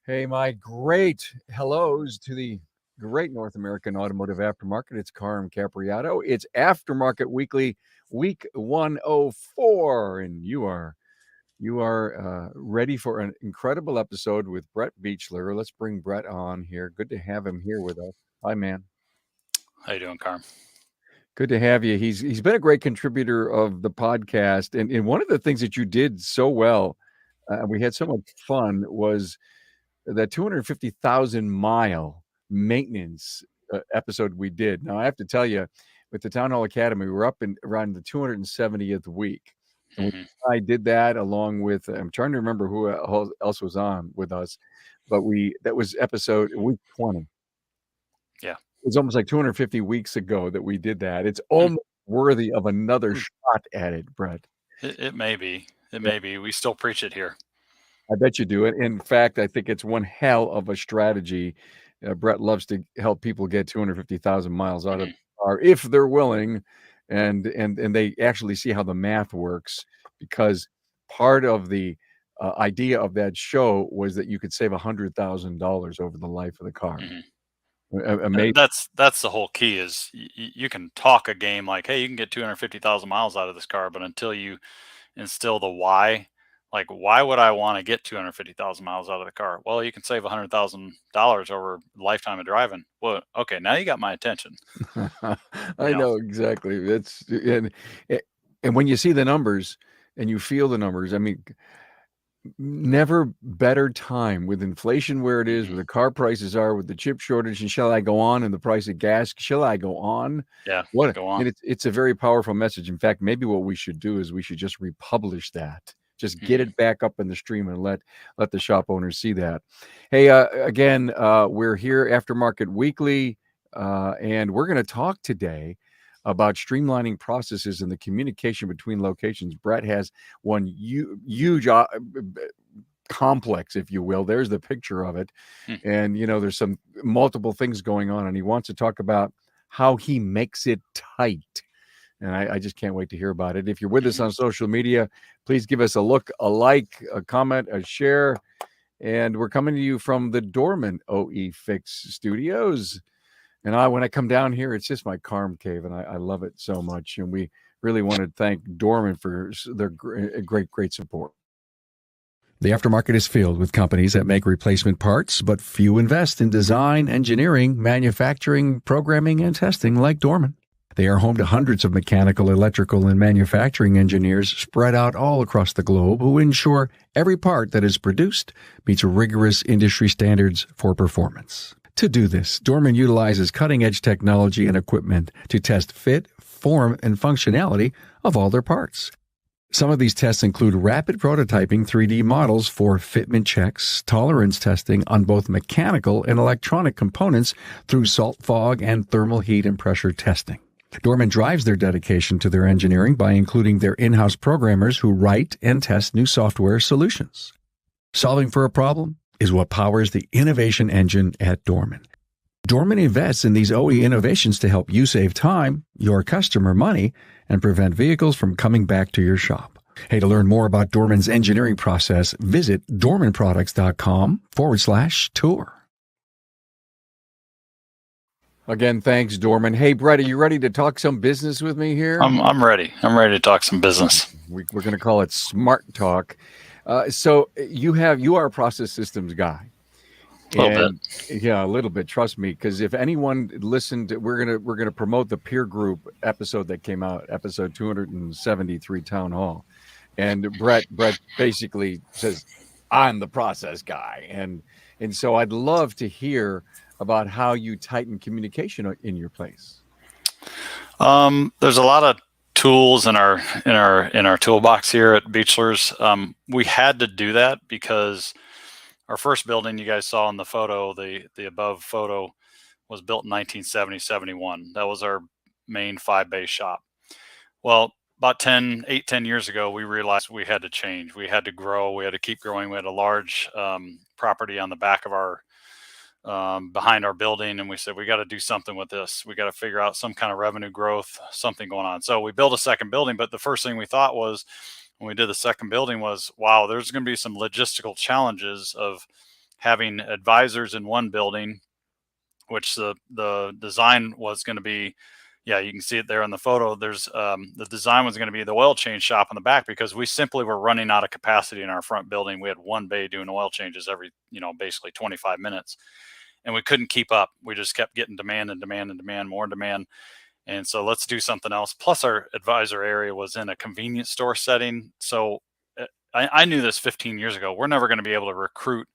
Hey, my great hellos to the great North American automotive aftermarket. It's Carm Capriato. It's Aftermarket Weekly, week 104, and you are ready for an incredible episode with Brett Beechler. Let's bring Brett on here. Good to have him here with us. Hi, man. How you doing, Carm? Good to have you. He's been a great contributor of the podcast, and one of the things that you did so well, we had so much fun, was that 250,000-mile maintenance episode we did. Now, I have to tell you, with the Town Hall Academy, we were up in around the 270th week. And Hmm. I did that along with, I'm trying to remember who else was on with us, but that was episode week 20. Yeah. It was almost like 250 weeks ago that we did that. It's Hmm. almost worthy of another shot at it, Brett. It may be. It Yeah, may be. We still preach it here. I bet you do it. In fact, I think it's one hell of a strategy. Brett loves to help people get 250,000 miles out of Hmm. the car if they're willing, and they actually see how the math works. Because part of the idea of that show was that you could save $100,000 over the life of the car. Hmm. Amazing. That's the whole key. Is you can talk a game like, hey, you can get 250,000 miles out of this car, but until you instill the why, like why would I want to get 250,000 miles out of the car? Well, you can save $100,000 over a lifetime of driving. Well, okay, now you got my attention. You I know. know exactly. And when you see the numbers and you feel the numbers, I mean, never better time with inflation where it is, Hmm. where the car prices are, with the chip shortage, and shall I go on, and the price of gas, shall I go on? Yeah. What Go on. and it's a very powerful message. In fact, maybe what we should do is we should just republish that. Just get Hmm. it back up in the stream and let the shop owners see that. Hey, again, we're here Aftermarket Weekly, and we're going to talk today about streamlining processes and the communication between locations. Brett has one huge complex, if you will. There's the picture of it. Hmm. And, there's some multiple things going on, and he wants to talk about how he makes it tight. And I just can't wait to hear about it. If you're with us Hmm. on social media, please give us a look, a like, a comment, a share. And we're coming to you from the Dorman OE Fix Studios. And when I come down here, it's just my Carm cave, and I love it so much. And we really want to thank Dorman for their great support. The aftermarket is filled with companies that make replacement parts, but few invest in design, engineering, manufacturing, programming, and testing like Dorman. They are home to hundreds of mechanical, electrical, and manufacturing engineers spread out all across the globe who ensure every part that is produced meets rigorous industry standards for performance. To do this, Dorman utilizes cutting-edge technology and equipment to test fit, form, and functionality of all their parts. Some of these tests include rapid prototyping 3D models for fitment checks, tolerance testing on both mechanical and electronic components through salt fog and thermal heat and pressure testing. Dorman drives their dedication to their engineering by including their in-house programmers who write and test new software solutions. Solving for a problem is what powers the innovation engine at Dorman. Dorman invests in these OE innovations to help you save time, your customer money, and prevent vehicles from coming back to your shop. Hey, to learn more about Dorman's engineering process, visit dormanproducts.com/tour. Again, thanks, Dorman. Hey, Brett, are you ready to talk some business with me here? I'm ready. I'm ready to talk some business. We're going to call it Smart Talk. So you are a process systems guy. A little bit. And yeah, a little bit. Trust me, because if anyone listened, we're gonna promote the peer group episode that came out, episode 273, Town Hall, and Brett basically says, "I'm the process guy," and so I'd love to hear about how you tighten communication in your place. There's a lot of tools in our toolbox here at Beechlers. We had to do that because our first building you guys saw in the photo, the above photo, was built in 1970-71. That was our main 5-bay shop. Well, about 10 years ago, we realized we had to change. We had to grow. We had to keep growing. We had a large property on the back of our behind our building, and we said we got to do something with this. We got to figure out some kind of revenue growth, something going on. So we built a second building, but the first thing we thought was when we did the second building was, wow, there's going to be some logistical challenges of having advisors in one building, which the design was going to be, yeah, you can see it there in the photo. There's the design was going to be the oil change shop in the back, because we simply were running out of capacity in our front building. We had one bay doing oil changes every, basically 25 minutes, and we couldn't keep up. We just kept getting demand and demand and demand, more demand. And so let's do something else. Plus, our advisor area was in a convenience store setting. So I knew this 15 years ago. We're never going to be able to recruit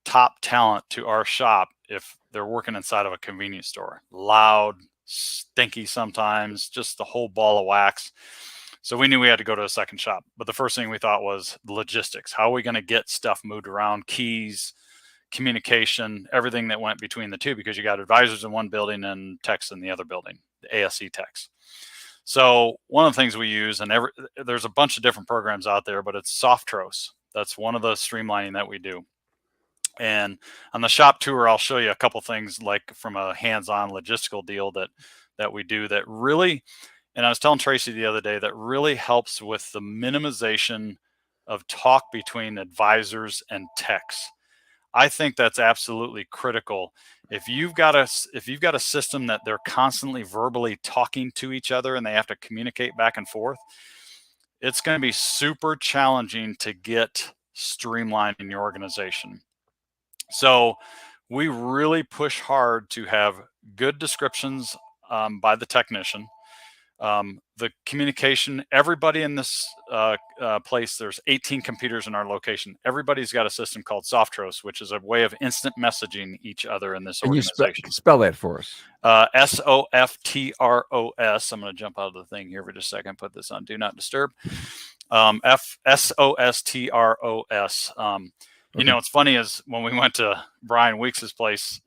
top talent to our shop if they're working inside of a convenience store. Loud, stinky sometimes, just the whole ball of wax. So we knew we had to go to a second shop. But the first thing we thought was logistics. How are we going to get stuff moved around, keys, communication, everything that went between the two, because you got advisors in one building and techs in the other building, the ASC techs. So one of the things we use, and there's a bunch of different programs out there, but it's Softros. That's one of the streamlining that we do. And on the shop tour, I'll show you a couple things, like from a hands-on logistical deal that we do that really, and I was telling Tracy the other day, that really helps with the minimization of talk between advisors and techs. I think that's absolutely critical. If you've got a system that they're constantly verbally talking to each other and they have to communicate back and forth, it's going to be super challenging to get streamlined in your organization. So we really push hard to have good descriptions by the technician. The communication, everybody in this place, there's 18 computers in our location. Everybody's got a system called Softros, which is a way of instant messaging each other in this And you organization. spell that for us. Softros. I'm going to jump out of the thing here for just a second. Put this on Do Not Disturb. Sostros. What's funny is when we went to Brian Weeks's place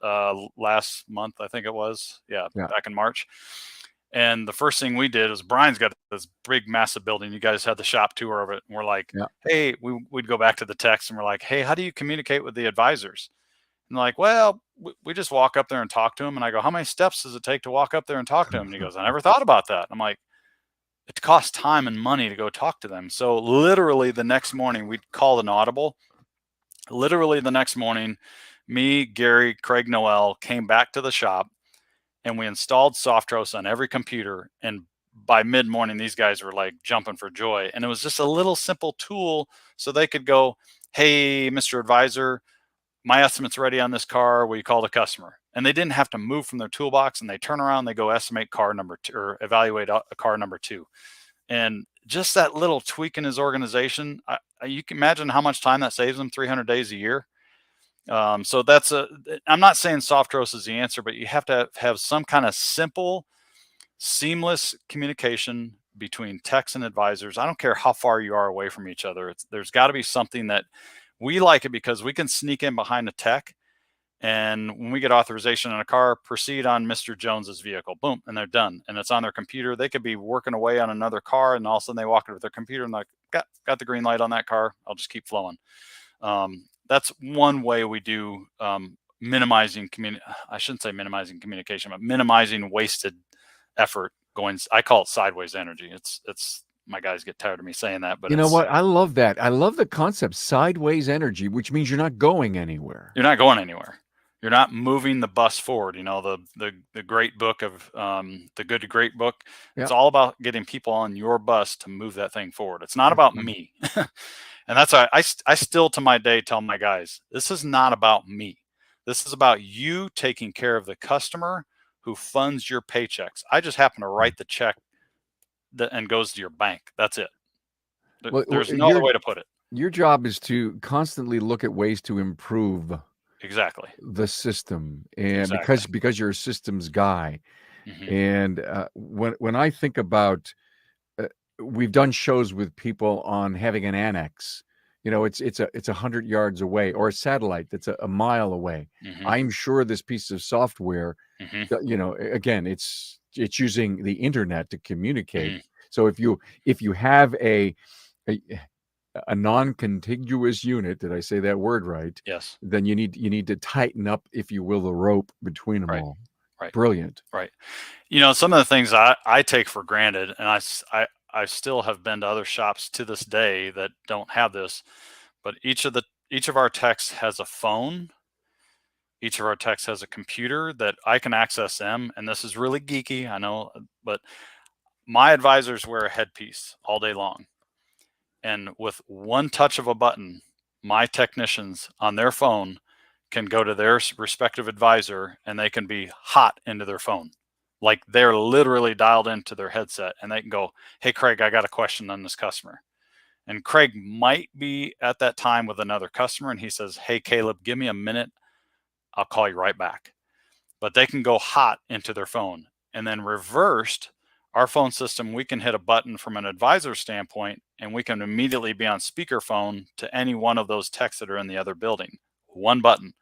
last month, I think it was, back in March. And the first thing we did was, Brian's got this big, massive building. You guys had the shop tour of it. And we're like, hey, we'd go back to the techs and we're like, hey, how do you communicate with the advisors? And they're like, well, we just walk up there and talk to them. And I go, how many steps does it take to walk up there and talk to them? And he goes, I never thought about that. I'm like, it costs time and money to go talk to them. So literally the next morning, we'd call an audible. Literally the next morning, me, Gary, Craig Noel came back to the shop, and we installed Softros on every computer. And by mid-morning, these guys were like jumping for joy. And it was just a little simple tool so they could go, hey, Mr. Advisor, my estimate's ready on this car. Will you call the customer? And they didn't have to move from their toolbox, and they turn around, they go estimate car number 2 or evaluate a car number 2. And just that little tweak in his organization, you can imagine how much time that saves him, 300 days a year. So I'm not saying Softros is the answer, but you have to have some kind of simple, seamless communication between techs and advisors. I don't care how far you are away from each other. There's got to be something that we like it, because we can sneak in behind a tech, and when we get authorization on a car, proceed on Mr. Jones's vehicle, boom, and they're done. And it's on their computer. They could be working away on another car, and all of a sudden they walk into their computer and like, got the green light on that car. I'll just keep flowing. That's one way we do minimizing I shouldn't say minimizing communication, but minimizing wasted effort going. I call it sideways energy. It's my guys get tired of me saying that, but you know what? I love that. I love the concept, sideways energy, which means you're not going anywhere. You're not going anywhere. You're not moving the bus forward. The great book of the Good to Great book. It's all about getting people on your bus to move that thing forward. It's not about me. And that's why I still to my day tell my guys, this is not about me. This is about you taking care of the customer who funds your paychecks. I just happen to write the check and goes to your bank. That's it. There's no other way to put it. Your job is to constantly look at ways to improve exactly the system, and because you're a systems guy. Mm-hmm. And when I think about, we've done shows with people on having an annex. It's 100 yards away, or a satellite that's a mile away. Mm-hmm. I'm sure this piece of software, again, it's using the internet to communicate. Mm-hmm. So if you have a non-contiguous unit, did I say that word right? Yes. Then you need to tighten up, if you will, the rope between them all. Right. Brilliant. Right. Some of the things I take for granted, and I still have been to other shops to this day that don't have this, but each of the each of our techs has a phone. Each of our techs has a computer that I can access them. And this is really geeky, I know, but my advisors wear a headpiece all day long. And with one touch of a button, my technicians on their phone can go to their respective advisor and they can be hot into their phone. Like they're literally dialed into their headset and they can go, "Hey, Craig, I got a question on this customer." And Craig might be at that time with another customer and he says, "Hey, Caleb, give me a minute. I'll call you right back." But they can go hot into their phone. And then reversed, our phone system, we can hit a button from an advisor standpoint and we can immediately be on speakerphone to any one of those techs that are in the other building. One button.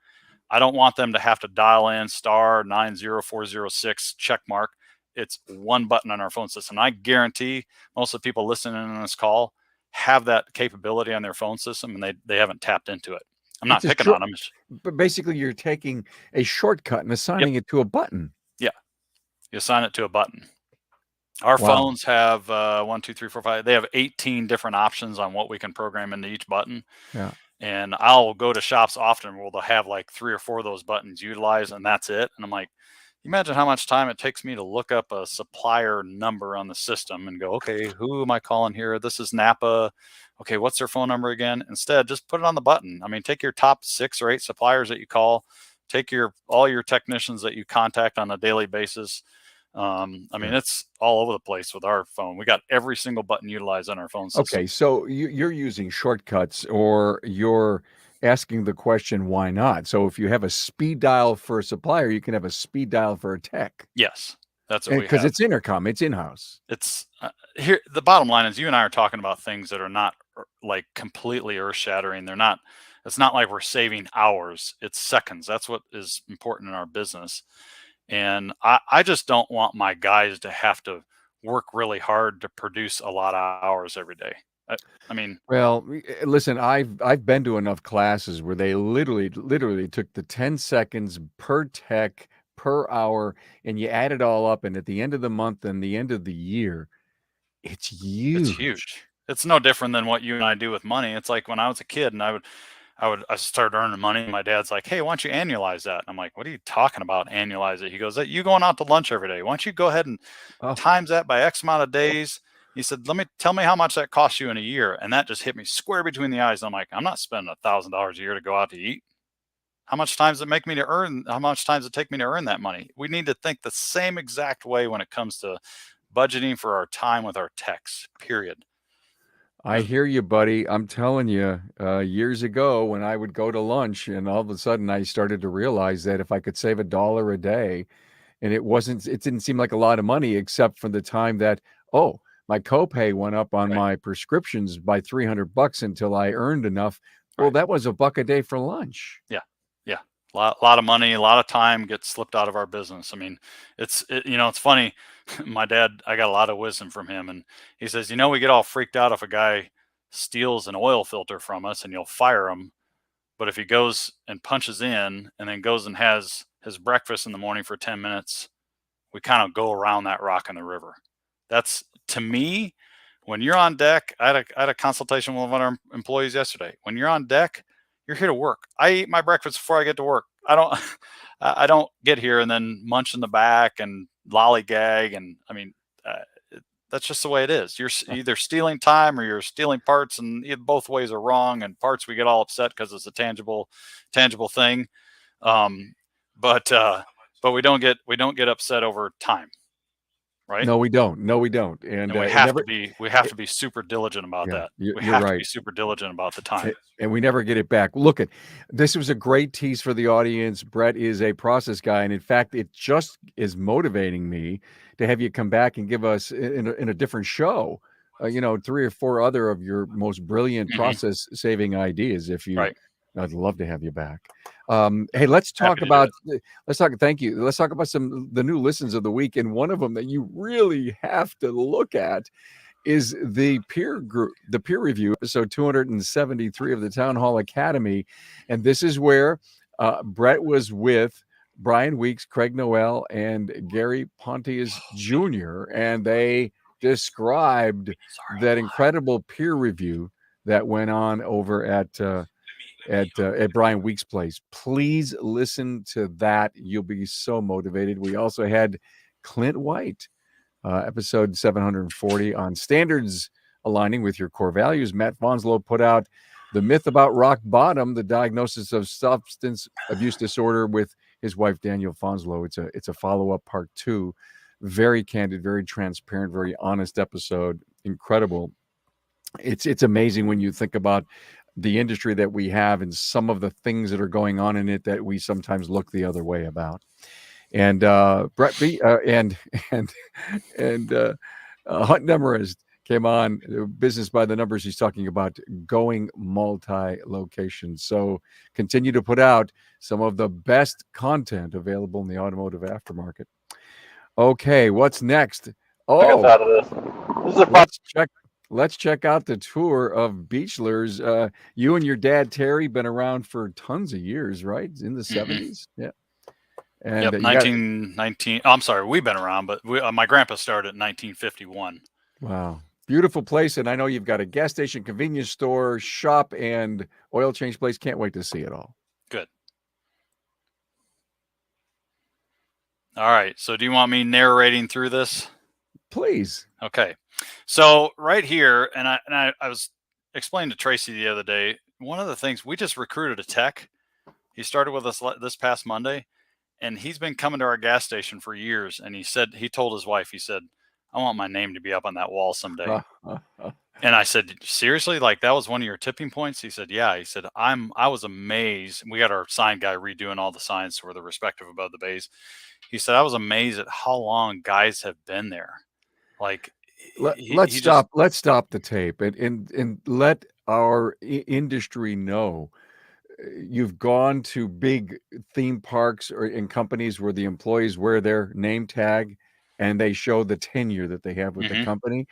I don't want them to have to dial in star 90406 check mark. It's one button on our phone system. I guarantee most of the people listening on this call have that capability on their phone system and they haven't tapped into it. I'm not picking on them. But basically, you're taking a shortcut and assigning it to a button. Yeah. You assign it to a button. Our phones have 1, 2, 3, 4, 5. They have 18 different options on what we can program into each button. Yeah. And I'll go to shops often where they'll have like 3 or 4 of those buttons utilized, and that's it. And I'm like, imagine how much time it takes me to look up a supplier number on the system and go, okay, who am I calling here? This is Napa. Okay, what's their phone number again? Instead, just put it on the button. I mean, take your top 6 or 8 suppliers that you call, take all your technicians that you contact on a daily basis. I mean, it's all over the place with our phone. We got every single button utilized on our phone system. Okay, so you're using shortcuts, or you're asking the question, why not? So if you have a speed dial for a supplier, you can have a speed dial for a tech. Yes, that's what we have. Because it's intercom, it's in-house. It's here. The bottom line is you and I are talking about things that are not like completely earth-shattering. It's not like we're saving hours. It's seconds. That's what is important in our business. And I just don't want my guys to have to work really hard to produce a lot of hours every day. I mean, well, listen, I've been to enough classes where they literally took the 10 seconds per tech per hour, and you add it all up, and at the end of the month and the end of the year, it's huge. It's huge. It's no different than what you and I do with money. It's like when I was a kid and I started earning money. And my dad's like, "Hey, why don't you annualize that?" And I'm like, "What are you talking about? Annualize it?" He goes, "You going out to lunch every day. Why don't you go ahead and times that by X amount of days?" He said, tell me how much that costs you in a year. And that just hit me square between the eyes. I'm like, I'm not spending $1,000 a year to go out to eat. How much time does it make me to earn? How much time does it take me to earn that money? We need to think the same exact way when it comes to budgeting for our time with our techs, period. I hear you, buddy. I'm telling you, years ago when I would go to lunch, and all of a sudden I started to realize that if I could save $1 a day, and it didn't seem like a lot of money, except for the time that, my copay went up on my prescriptions by $300 until I earned enough. Well, that was $1 a day for lunch. Yeah. Yeah. A lot of money, a lot of time gets slipped out of our business. I mean, it's funny. My dad, I got a lot of wisdom from him, and he says, we get all freaked out if a guy steals an oil filter from us and you'll fire him. But if he goes and punches in and then goes and has his breakfast in the morning for 10 minutes, we kind of go around that rock in the river. That's, to me, when you're on deck. I had a consultation with one of our employees yesterday. When you're on deck, you're here to work. I eat my breakfast before I get to work. I don't get here and then munch in the back and lollygag. And I mean, that's just the way it is. You're either stealing time or you're stealing parts, and both ways are wrong. And parts, we get all upset because it's a tangible thing. But we don't get upset over time. Right? No, we don't. And we have to be super diligent about that. We have to be super diligent about the time. And we never get it back. Look, this was a great tease for the audience. Brett is a process guy, and in fact, it just is motivating me to have you come back and give us in a different show, 3 or 4 other of your most brilliant process saving ideas. I'd love to have you back. Hey, let's talk about. Thank you. Let's talk about the new listens of the week, and one of them that you really have to look at is the peer review, episode 273 of the Town Hall Academy, and this is where Brett was with Brian Weeks, Craig Noel, and Gary Pontius Jr., and they described that incredible peer review that went on over at at Brian Week's place. Please listen to that. You'll be so motivated. We also had Clint White, episode 740 on standards aligning with your core values. Matt Fonslow put out The Myth About Rock Bottom, the diagnosis of substance abuse disorder with his wife, Danielle Fonslow. It's a follow-up part 2. Very candid, very transparent, very honest episode. Incredible. It's amazing when you think about the industry that we have and some of the things that are going on in it that we sometimes look the other way about. And Brett B and Hunt Demarest came on Business by the Numbers. He's talking about going multi-location. So continue to put out some of the best content available in the automotive aftermarket. Okay, what's next? Oh, out of this. This is a let's check out the tour of Beachlers. You and your dad Terry been around for tons of years, right? In the 70s, yeah. And yep, 1919. I'm sorry, we've been around, but my grandpa started in 1951. Wow, beautiful place, and I know you've got a gas station, convenience store, shop, and oil change place. Can't wait to see it all. Good. All right. So, do you want me narrating through this? Please. Okay. So right here, and I was explaining to Tracy the other day, one of the things, we just recruited a tech. He started with us this past Monday, and he's been coming to our gas station for years. And he told his wife, he said, I want my name to be up on that wall someday. And I said, seriously? Like, that was one of your tipping points? He said, yeah. He said, I was amazed. We got our sign guy redoing all the signs so we're the respective above the bays. He said, I was amazed at how long guys have been there. Like, let's stop the tape and let our industry know. You've gone to big theme parks or in companies where the employees wear their name tag and they show the tenure that they have with the company.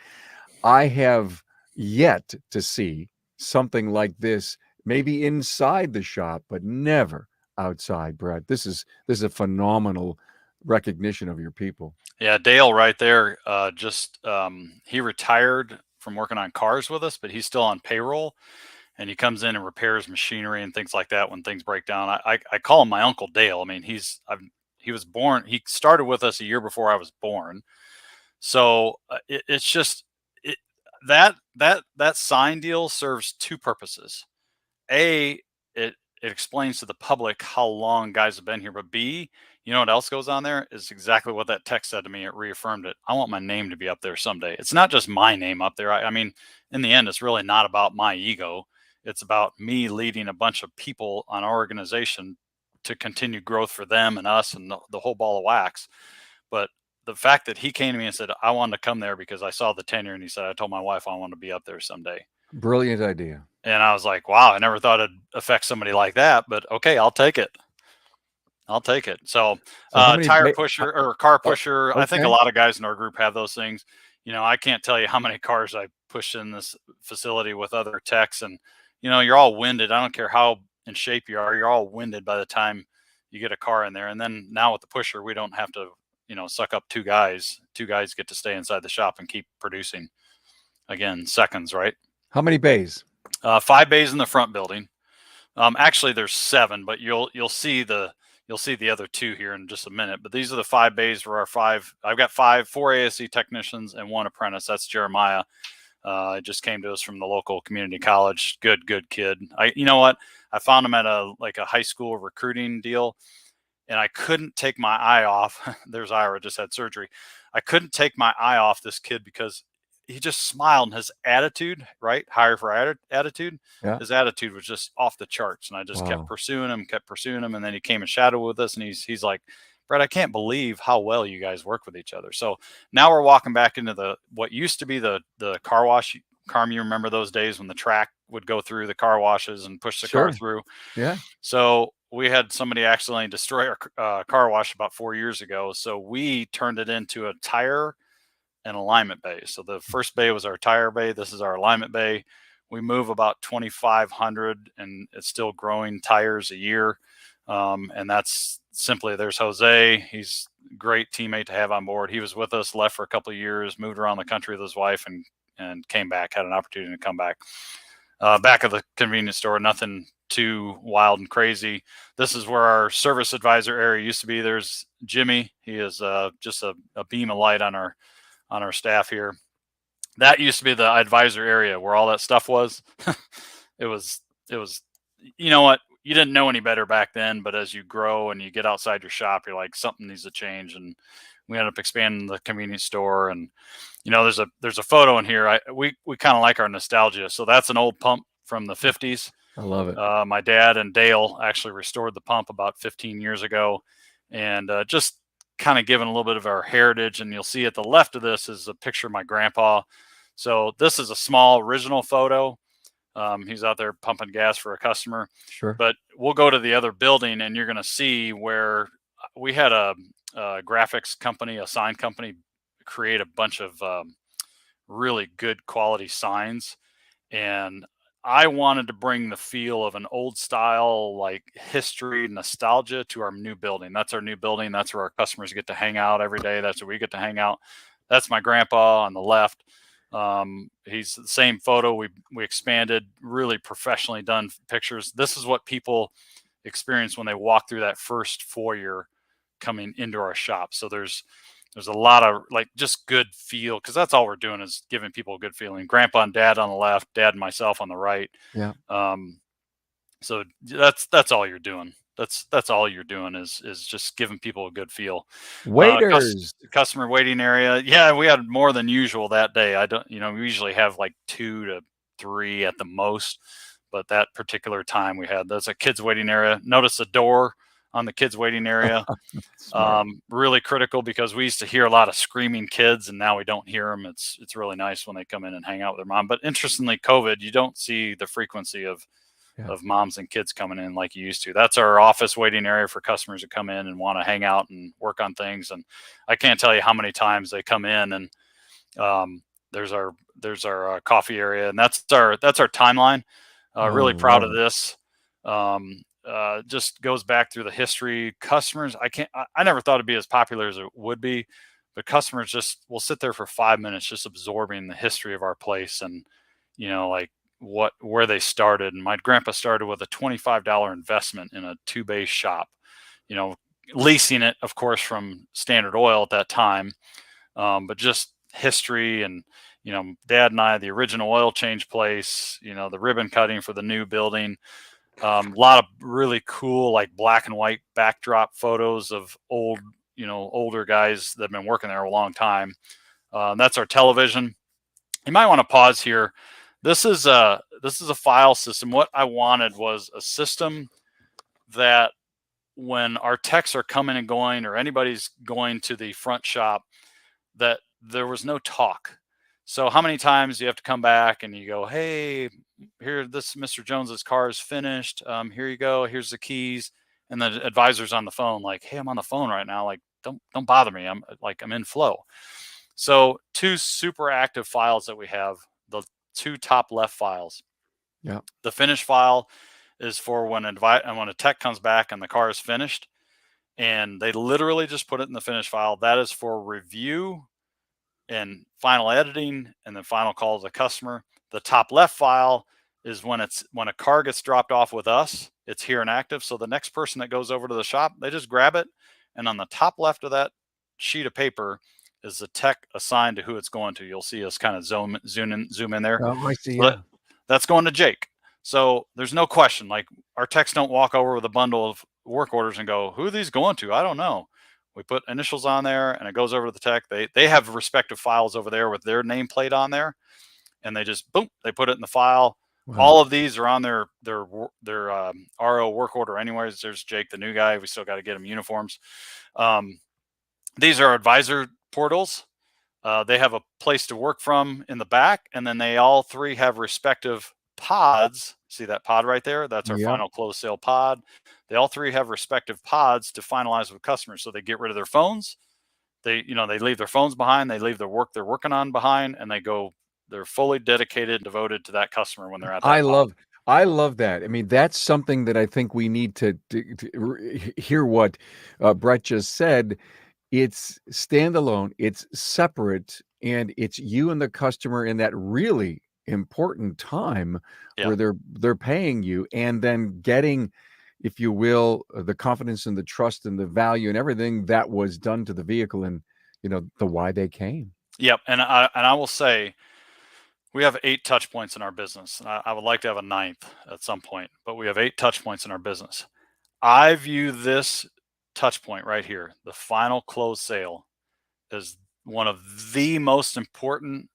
I have yet to see something like this, maybe inside the shop, but never outside, Brad. This is a phenomenal recognition of your people. Yeah, Dale right there, he retired from working on cars with us, but he's still on payroll. And he comes in and repairs machinery and things like that when things break down. I call him my Uncle Dale. I mean, he was born. He started with us a year before I was born. So it's just that sign deal serves two purposes. A, it explains to the public how long guys have been here. But B, you know what else goes on there? Is exactly what that text said to me. It reaffirmed it. I want my name to be up there someday. It's not just my name up there. I mean, in the end, it's really not about my ego. It's about me leading a bunch of people on our organization to continue growth for them and us and the whole ball of wax. But the fact that he came to me and said, I wanted to come there because I saw the tenure, and he said, I told my wife I want to be up there someday. Brilliant idea. And I was like, wow, I never thought it'd affect somebody like that, but okay, I'll take it. So tire pusher or car pusher. Okay. I think a lot of guys in our group have those things. You know, I can't tell you how many cars I pushed in this facility with other techs, and you know, you're all winded. I don't care how in shape you are. You're all winded by the time you get a car in there. And then now with the pusher, we don't have to, you know, suck up two guys. Two guys get to stay inside the shop and keep producing. Again, seconds, right? How many bays? 5 bays in the front building. Actually, there's 7, but you'll see the other 2 here in just a minute. But these are the 5 bays for our 5. I've got 4 ASC technicians and 1 apprentice. That's Jeremiah. It just came to us from the local community college. Good kid. You know what? I found him at a high school recruiting deal, and I couldn't take my eye off. There's Ira, just had surgery. I couldn't take my eye off this kid because he just smiled, and his attitude, right? Hire for attitude. Yeah. His attitude was just off the charts. And I just kept pursuing him. And then he came and shadowed with us, and he's like, Brett, I can't believe how well you guys work with each other. So now we're walking back into what used to be the car wash. Carm, you remember those days when the track would go through the car washes and push the car through? Yeah. So we had somebody accidentally destroy our car wash about 4 years ago. So we turned it into a tire and alignment bay. So the first bay was our tire bay. This is our alignment bay. We move about 2,500, and it's still growing tires a year. And that's simply, there's Jose. He's a great teammate to have on board. He was with us, left for a couple of years, moved around the country with his wife, and came back, had an opportunity to come back. Back at the convenience store, nothing too wild and crazy. This is where our service advisor area used to be. There's Jimmy. He is just a beam of light on our staff here. That used to be the advisor area where all that stuff was. it was, you know what? You didn't know any better back then, but as you grow and you get outside your shop, you're like, something needs to change. And we ended up expanding the convenience store. And, you know, there's a photo in here. We kind of like our nostalgia. So that's an old pump from the 50s. I love it. My dad and Dale actually restored the pump about 15 years ago, and just kind of given a little bit of our heritage. And you'll see at the left of this is a picture of my grandpa. So this is a small original photo. He's out there pumping gas for a customer. Sure. But we'll go to the other building, and you're going to see where we had a graphics company, a sign company, create a bunch of really good quality signs. And I wanted to bring the feel of an old style, like history, nostalgia to our new building. That's our new building. That's where our customers get to hang out every day. That's where we get to hang out. That's my grandpa on the left. He's the same photo. We expanded, really professionally done pictures. This is what people experience when they walk through that first foyer coming into our shop. So there's a lot of like just good feel, because that's all we're doing is giving people a good feeling. Grandpa and dad on the left, dad and myself on the right. Yeah. So that's all you're doing. That's all you're doing is just giving people a good feel. Waiters. Customer waiting area. Yeah, we had more than usual that day. We usually have like 2 to 3 at the most, but that particular time that's a kids waiting area. Notice the door on the kids waiting area. Really critical, because we used to hear a lot of screaming kids, and now we don't hear them. It's really nice when they come in and hang out with their mom. But interestingly, COVID, you don't see the frequency of moms and kids coming in like you used to. That's our office waiting area for customers to come in and want to hang out and work on things. And I can't tell you how many times they come in, and there's our coffee area, and that's our timeline. Really proud of this. Just goes back through the history. Customers, I never thought it'd be as popular as it would be, but customers just will sit there for 5 minutes just absorbing the history of our place, and like where they started. And my grandpa started with a $25 investment in a 2-bay shop, leasing it, of course, from Standard Oil at that time. But just history, and dad and I, the original oil change place, the ribbon cutting for the new building. A lot of really cool, like black and white backdrop photos of older guys that have been working there a long time. That's our television. You might want to pause here. This is a file system. What I wanted was a system that when our techs are coming and going, or anybody's going to the front shop, that there was no talk. So how many times do you have to come back and you go, hey, here, this Mr. Jones's car is finished. Here you go. Here's the keys. And the advisor's on the phone, like, hey, I'm on the phone right now. Like, don't bother me. I'm in flow. So 2 super active files that we have, the 2 top left files. Yeah. The finish file is for when a tech comes back and the car is finished, and they literally just put it in the finish file. That is for review and final editing, and then final call to the customer. The top left file is when a car gets dropped off with us, it's here and active. So the next person that goes over to the shop, they just grab it, and on the top left of that sheet of paper is the tech assigned to who it's going to. You'll see us kind of zoom in there. Oh, I see. Yeah. That's going to Jake. So there's no question. Like, our techs don't walk over with a bundle of work orders and go, who are these going to? I don't know. We put initials on there, and it goes over to the tech. They have respective files over there with their nameplate on there, and they just boom, they put it in the file. Wow. All of these are on their RO work order anyways. There's Jake, the new guy. We still got to get him uniforms. These are advisor portals. They have a place to work from in the back, and then they all 3 have respective pods. See that pod right there? That's our final close sale pod. They all 3 have respective pods to finalize with customers. So they get rid of their phones. They leave their phones behind. They leave their work they're working on behind, and they're fully dedicated and devoted to that customer when they're at that pod. I love that. I mean, that's something that I think we need to hear what Brett just said. It's standalone, it's separate, and it's you and the customer in that really important time Yeah. where they're paying you, and then getting, if you will, the confidence and the trust and the value and everything that was done to the vehicle, and the why they came. Yep. And I will say, we have 8 touch points in our business. I would like to have a 9th at some point, but we have 8 touch points in our business. I view this touch point right here, the final close sale, as one of the most important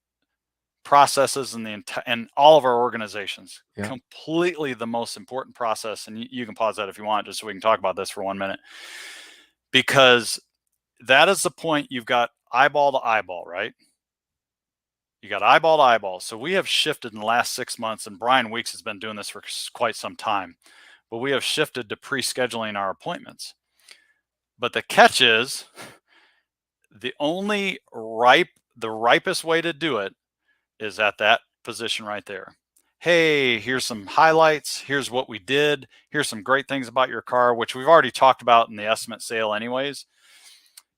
processes in in all of our organizations. Yeah. Completely the most important process. And you can pause that if you want, just so we can talk about this for 1 minute, because that is the point you've got eyeball to eyeball, right? You got eyeball to eyeball. So we have shifted in the last 6 months, and Brian Weeks has been doing this for quite some time, but we have shifted to pre-scheduling our appointments. But the catch is, the ripest way to do it is at that position right there. Hey, here's some highlights. Here's what we did. Here's some great things about your car, which we've already talked about in the estimate sale anyways.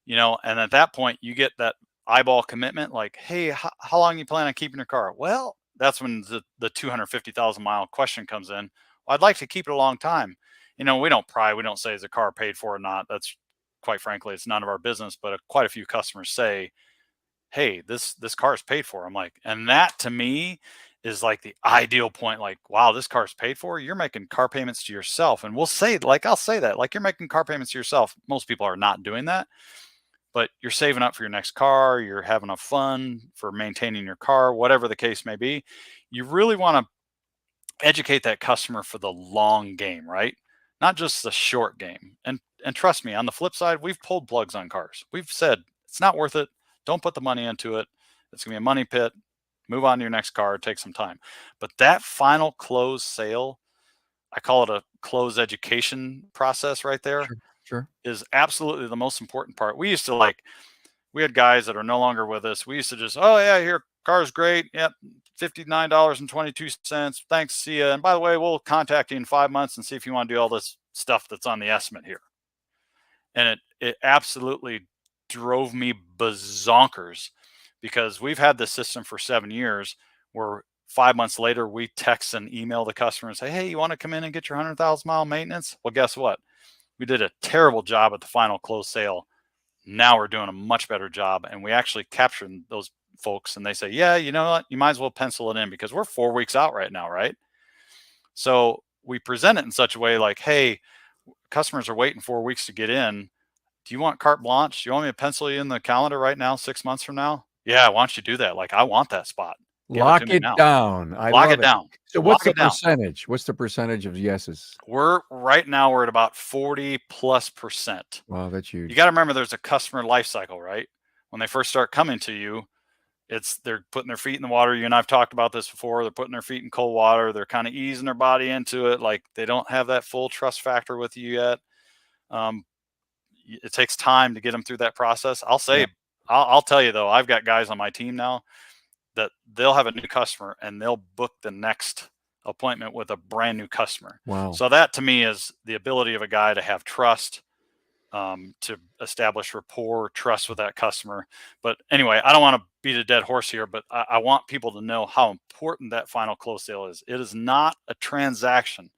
And at that point you get that eyeball commitment, like, hey, how long you plan on keeping your car? Well, that's when the 250,000 mile question comes in. Well, I'd like to keep it a long time. We don't pry. We don't say, is the car paid for or not? That's, quite frankly, it's none of our business. But quite a few customers say, hey, this car is paid for. I'm like, and that to me is like the ideal point. Like, wow, this car is paid for. You're making car payments to yourself. And I'll say that, like, you're making car payments to yourself. Most people are not doing that, but you're saving up for your next car. You're having a fun for maintaining your car, whatever the case may be. You really want to educate that customer for the long game, right? Not just the short game. And trust me, on the flip side, we've pulled plugs on cars. We've said, it's not worth it. Don't put the money into it. It's going to be a money pit. Move on to your next car. Take some time. But that final close sale, I call it a close education process right there, Sure. is absolutely the most important part. We had guys that are no longer with us. We used to just, oh yeah, here, car's great. Yep, $59.22. Thanks, see ya. And by the way, we'll contact you in 5 months and see if you want to do all this stuff that's on the estimate here. And it absolutely drove me bazonkers, because we've had this system for 7 years where 5 months later we text and email the customer and say, hey, you want to come in and get your 100,000 mile maintenance? Well, guess what? We did a terrible job at the final close sale. Now we're doing a much better job, and we actually captured those folks, and they say, yeah, you know what? You might as well pencil it in, because we're 4 weeks out right now, right? So we present it in such a way like, hey, customers are waiting 4 weeks to get in. Do you want carte blanche? Do you want me to pencil you in the calendar right now, 6 months from now? Yeah, why don't you do that? Like, I want that spot. Lock it down. I Lock love it down. So what's the percentage? What's the percentage of yeses? We're at about 40+%. Wow, that's huge. You got to remember, there's a customer life cycle, right? When they first start coming to you, they're putting their feet in the water. You and I've talked about this before. They're putting their feet in cold water. They're kind of easing their body into it. Like, they don't have that full trust factor with you yet. It takes time to get them through that process. I'll say, I'll tell you though, I've got guys on my team now that they'll have a new customer and they'll book the next appointment with a brand new customer. Wow. So that to me is the ability of a guy to have trust, to establish rapport, trust with that customer. But anyway, I don't want to beat a dead horse here, but I want people to know how important that final close sale is. It is not a transaction.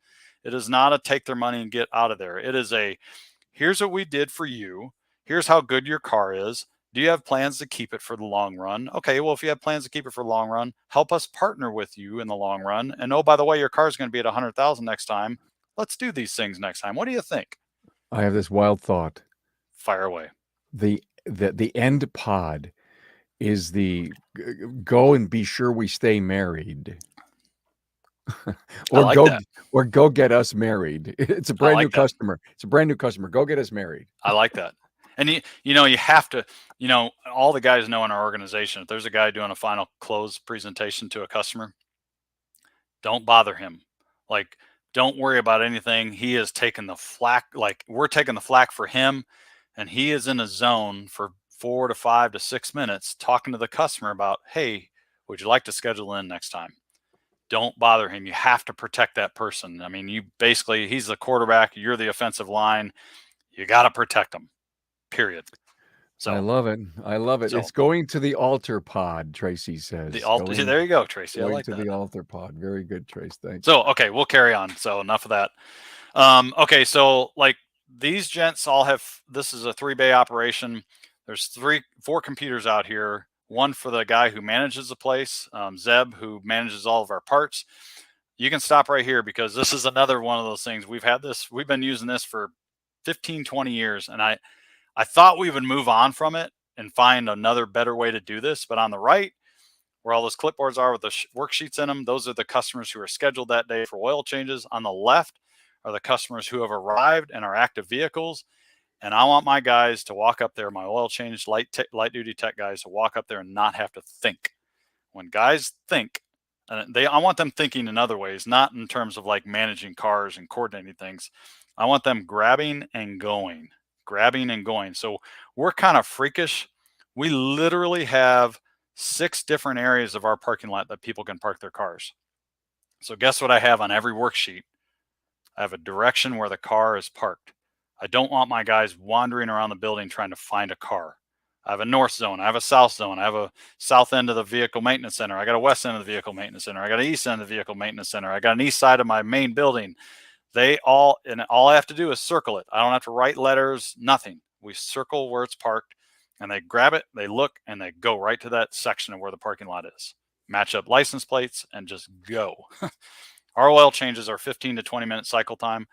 It is not a take their money and get out of there. It is a, here's what we did for you. Here's how good your car is. Do you have plans to keep it for the long run? Okay, well, if you have plans to keep it for the long run, help us partner with you in the long run. And oh, by the way, your car is going to be at 100,000 next time. Let's do these things next time. What do you think? I have this wild thought. Fire away. The end pod is the go and be sure we stay married. Or go get us married. It's a brand new customer. It's a brand new customer. Go get us married. I like that. And you have to, all the guys know in our organization, if there's a guy doing a final close presentation to a customer, don't bother him. Like, don't worry about anything. He is taking the flack. Like, we're taking the flack for him, and he is in a zone for 4 to 5 to 6 minutes talking to the customer about, hey, would you like to schedule in next time? Don't bother him. You have to protect that person. I mean, he's the quarterback. You're the offensive line. You got to protect him. Period. I love it. I love it. So- It's going to the altar pod, Tracy says. The altar. There you go, Tracy. I Going like to that. the altar pod. Very good, Trace. Thanks. So, okay, we'll carry on. So enough of that. Okay, so like these gents all have, this is a 3-bay operation. There's 4 computers out here. One for the guy who manages the place, Zeb, who manages all of our parts. You can stop right here because this is another one of those things. We've been using this for 15, 20 years. And I thought we would move on from it and find another better way to do this. But on the right, where all those clipboards are with the worksheets in them, those are the customers who are scheduled that day for oil changes. On the left are the customers who have arrived and are active vehicles. And I want my guys to walk up there, my oil change light duty tech guys, to walk up there and not have to think. When guys think, I want them thinking in other ways, not in terms of like managing cars and coordinating things. I want them grabbing and going. So we're kind of freakish. We literally have 6 different areas of our parking lot that people can park their cars. So guess what I have on every worksheet? I have a direction where the car is parked. I don't want my guys wandering around the building trying to find a car. I have a north zone. I have a south zone. I have a south end of the vehicle maintenance center. I got a west end of the vehicle maintenance center. I got an east end of the vehicle maintenance center. I got an east side of my main building. All I have to do is circle it. I don't have to write letters, nothing. We circle where it's parked and they grab it, they look, and they go right to that section of where the parking lot is. Match up license plates and just go. Our oil changes are 15 to 20 minute cycle time.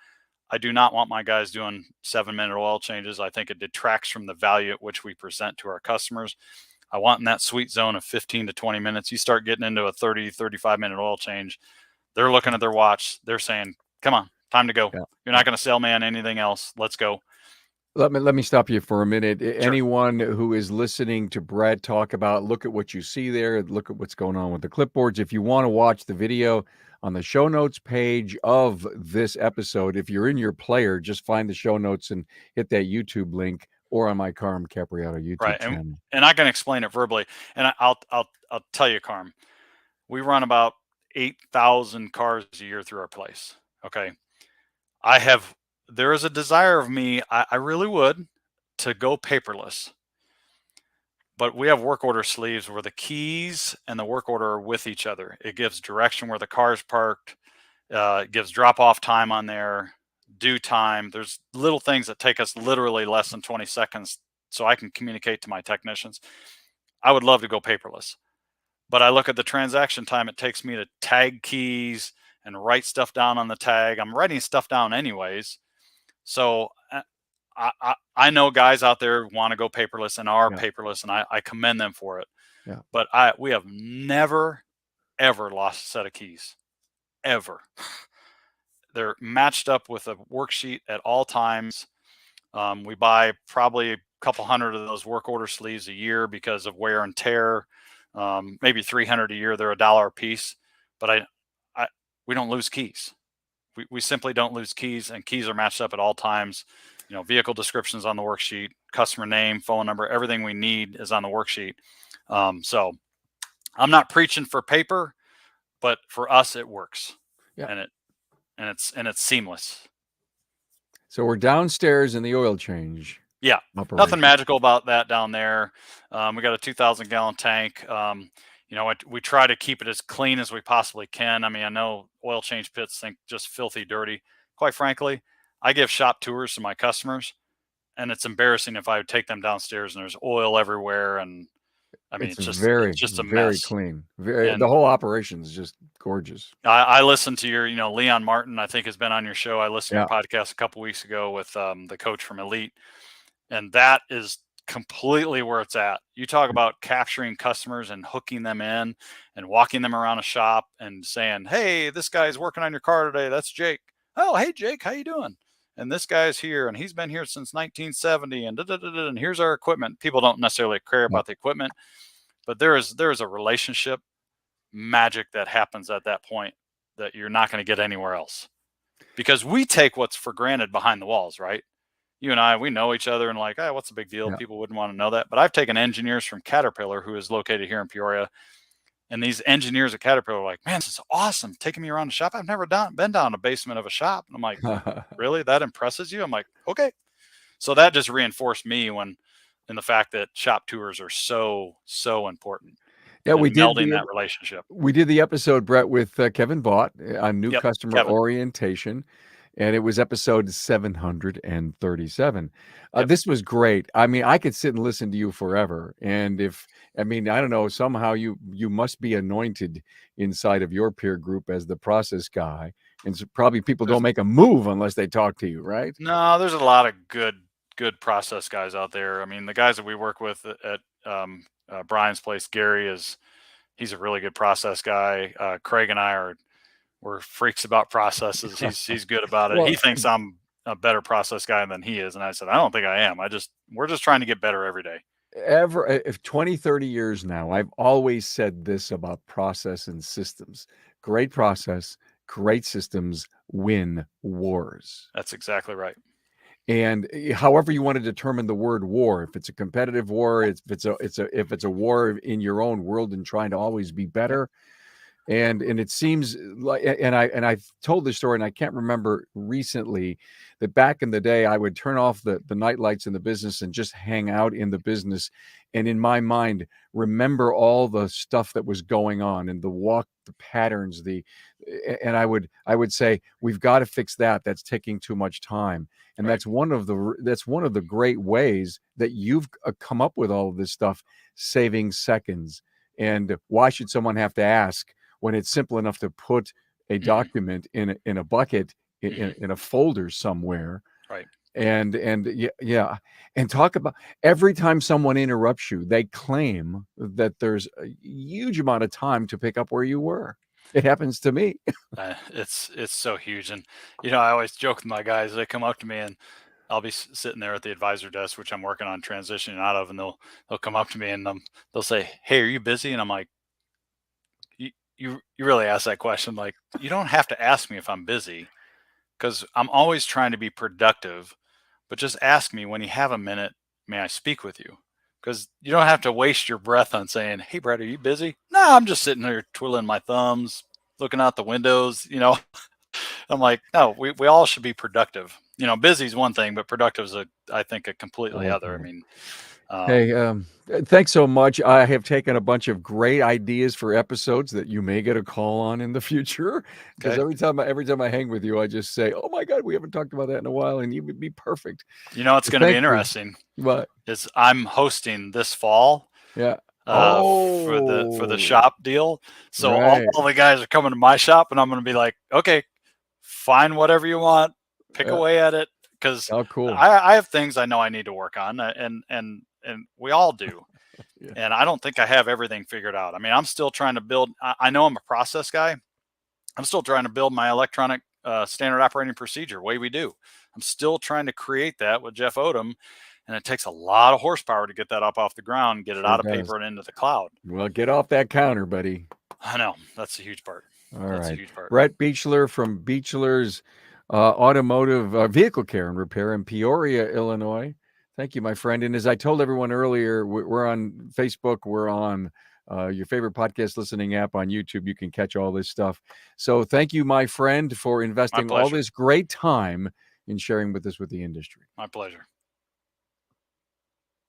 I do not want my guys doing 7-minute oil changes. I think it detracts from the value at which we present to our customers. I want in that sweet zone of 15 to 20 minutes. You start getting into a 30, 35-minute oil change. They're looking at their watch. They're saying, come on, time to go. Yeah. You're not going to sell me on anything else. Let's go. Let me stop you for a minute. Sure. Anyone who is listening to Brad talk about, look at what you see there, look at what's going on with the clipboards. If you want to watch the video on the show notes page of this episode, if you're in your player, just find the show notes and hit that YouTube link, or on my Carm Capriato YouTube channel. And I can explain it verbally. And I'll tell you, Carm, we run about 8,000 cars a year through our place. Okay. There is a desire of me, I really would, to go paperless. But we have work order sleeves where the keys and the work order are with each other. It gives direction where the car is parked. It gives drop-off time on there, due time. There's little things that take us literally less than 20 seconds so I can communicate to my technicians. I would love to go paperless. But I look at the transaction time it takes me to tag keys and write stuff down on the tag. I'm writing stuff down anyways. So I know guys out there want to go paperless and are paperless, and I commend them for it. Yeah. But we have never, ever lost a set of keys, ever. They're matched up with a worksheet at all times. We buy probably a couple hundred of those work order sleeves a year because of wear and tear. Maybe 300 a year. They're $1 a piece, but we don't lose keys. We simply don't lose keys, and keys are matched up at all times. You know, vehicle descriptions on the worksheet, customer name, phone number, everything we need is on the worksheet. So I'm not preaching for paper, but for us it works. Yeah. And it's seamless. So we're downstairs in the oil change. Yeah. Operation. Nothing magical about that down there. We got a 2,000 gallon tank. You know, we try to keep it as clean as we possibly can. I mean, I know oil change pits think just filthy dirty. Quite frankly, I give shop tours to my customers, and it's embarrassing if I would take them downstairs and there's oil everywhere. And I mean, it's just a very mess. Clean. The whole operation is just gorgeous. I listened to your, Leon Martin, I think has been on your show. I listened to your podcast a couple weeks ago with the coach from Elite, and that is completely where it's at. You talk about capturing customers and hooking them in and walking them around a shop and saying, hey, this guy's working on your car today. That's Jake. Oh, hey, Jake, how you doing? And this guy's here, and he's been here since 1970, and here's our equipment. People don't necessarily care about the equipment, but there is a relationship magic that happens at that point that you're not going to get anywhere else, because we take what's for granted behind the walls, right? You and I, we know each other and like, oh, what's the big deal? Yeah. People wouldn't want to know that. But I've taken engineers from Caterpillar, who is located here in Peoria, and these engineers at Caterpillar are like, man, this is awesome, taking me around the shop. I've never been down the basement of a shop. And I'm like, really? That impresses you? I'm like, okay. So that just reinforced me when, in the fact that shop tours are so important. Yeah, And we did melding that relationship. we did the episode, Brett, with Kevin Bott on new Yep, customer Kevin. orientation, and it was episode 737. Yep. This was great. I mean, I could sit and listen to you forever. And I don't know, somehow you must be anointed inside of your peer group as the process guy, and so probably people don't make a move unless they talk to you, right? No, there's a lot of good process guys out there. I mean, the guys that we work with at Brian's place, Gary he's a really good process guy. Craig and I we're freaks about processes. He's good about it. Well, he thinks I'm a better process guy than he is, and I said I don't think I am. We're just trying to get better every day. If 20, 30 years now, I've always said this about process and systems. Great process, great systems win wars. That's exactly right. And however you want to determine the word war, if it's a competitive war, if it's a war in your own world and trying to always be better. And it seems like, and I've told this story, and I can't remember recently, that back in the day, I would turn off the night lights in the business and just hang out in the business. And in my mind, remember all the stuff that was going on and the patterns, and I would say, we've got to fix that. That's taking too much time. And Right. that's one of the great ways that you've come up with all of this stuff, saving seconds. And why should someone have to ask when it's simple enough to put a document in a bucket in a folder somewhere? Right. And yeah, and talk about every time someone interrupts you, they claim that there's a huge amount of time to pick up where you were. It happens to me. It's so huge. And I always joke with my guys. They come up to me and I'll be sitting there at the advisor desk, which I'm working on transitioning out of, and they'll come up to me and they'll say, "Hey, are you busy?" And I'm like, you really ask that question? Like, you don't have to ask me if I'm busy, because I'm always trying to be productive, but just ask me when you have a minute, may I speak with you? Because you don't have to waste your breath on saying, "Hey, Brett, are you busy?" No, I'm just sitting there twiddling my thumbs, looking out the windows. I'm like, no, we all should be productive. Busy is one thing, but productive is I think a completely other. I mean, Hey, thanks so much. I have taken a bunch of great ideas for episodes that you may get a call on in the future. Because Okay. every time I hang with you, I just say, "Oh my God, we haven't talked about that in a while," and you would be perfect. It's going to be Thank you. interesting. What? Is I'm hosting this fall. Yeah. For the shop deal. So Right. all the guys are coming to my shop, and I'm going to be like, okay, find whatever you want, pick away at it, because Oh, cool. I have things I know I need to work on, and we all do. Yeah. And I don't think I have everything figured out. I mean, I'm still trying to build. I know I'm a process guy. I'm still trying to build my electronic standard operating procedure way we do. I'm still trying to create that with Jeff Odom. And it takes a lot of horsepower to get that up off the ground, get it out of paper and into the cloud. Well, get off that counter, buddy. I know. That's a huge part. That's a huge part. Brett Beechler from Beechler's Automotive Vehicle Care and Repair in Peoria, Illinois. Thank you, my friend. And as I told everyone earlier, we're on Facebook. We're on your favorite podcast listening app on YouTube. You can catch all this stuff. So thank you, my friend, for investing all this great time in sharing with us with the industry. My pleasure.